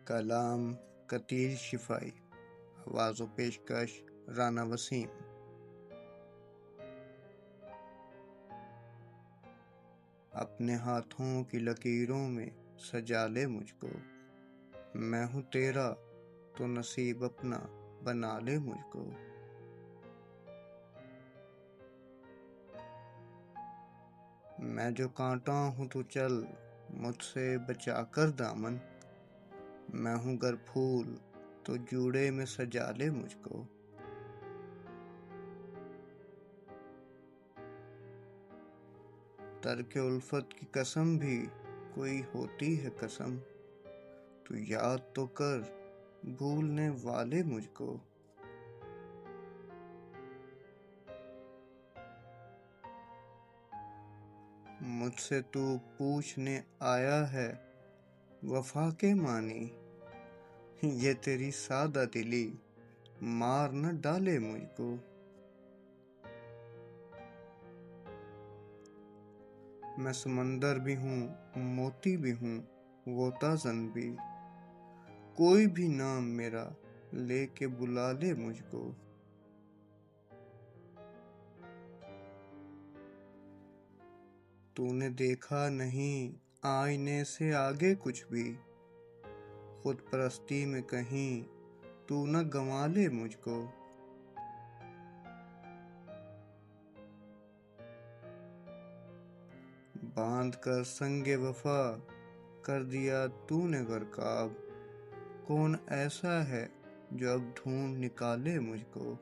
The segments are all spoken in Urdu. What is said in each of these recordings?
کلام قتیل شفائی، آواز و پیشکش رانا وسیم۔ اپنے ہاتھوں کی لکیروں میں سجا لے مجھ کو، میں ہوں تیرا تو نصیب اپنا بنا لے مجھ کو۔ میں جو کانٹا ہوں تو چل مجھ سے بچا کر دامن، میں ہوں گر پھول تو جوڑے میں سجا لے مجھ کو۔ ترک الفت کی قسم بھی کوئی ہوتی ہے قسم، تو یاد تو کر بھولنے والے مجھ کو۔ مجھ سے تو پوچھنے آیا ہے وفا کے معنی، یہ تیری سادہ دلی مار نہ ڈالے مجھ کو۔ میں سمندر بھی ہوں موتی بھی ہوں غوطہ زن بھی، کوئی بھی نام میرا لے کے بلا لے مجھ کو۔ تو نے دیکھا نہیں آئینے سے آگے کچھ بھی، خود پرستی میں کہیں تو نہ گنوا لے مجھ کو۔ باندھ کر سنگ وفا کر دیا تو نے غرقاب، کون ایسا ہے جو اب ڈھونڈ نکالے مجھ کو۔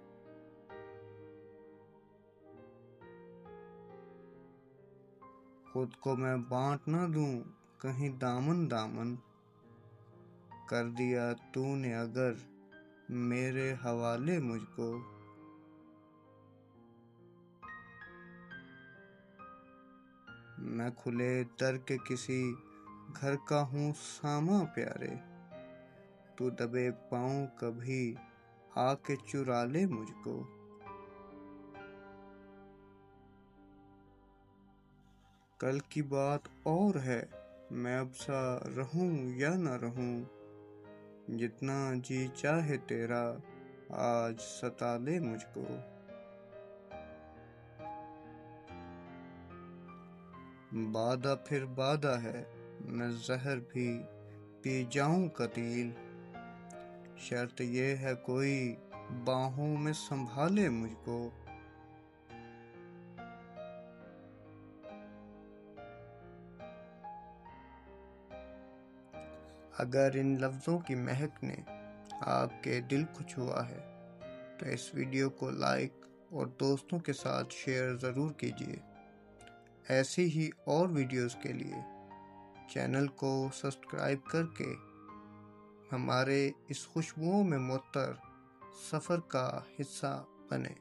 خود کو میں بانٹ نہ دوں کہیں دامن دامن، کر دیا تو نے اگر میرے حوالے مجھ کو۔ میں کھلے در کے کسی گھر کا ہوں ساماں پیارے، تو دبے پاؤں کبھی آ کے چرا لے مجھ کو۔ کل کی بات اور ہے میں اب سا رہوں یا نہ رہوں، جتنا جی چاہے تیرا آج ستا لے مجھ کو۔ بادہ پھر بادہ ہے میں زہر بھی پی جاؤں قتیل، شرط یہ ہے کوئی باہوں میں سنبھالے مجھ کو۔ اگر ان لفظوں کی مہک نے آپ کے دل کو چھوا ہے تو اس ویڈیو کو لائک اور دوستوں کے ساتھ شیئر ضرور کیجیے۔ ایسی ہی اور ویڈیوز کے لیے چینل کو سبسکرائب کر کے ہمارے اس خوشبوؤں میں معطر سفر کا حصہ بنیں۔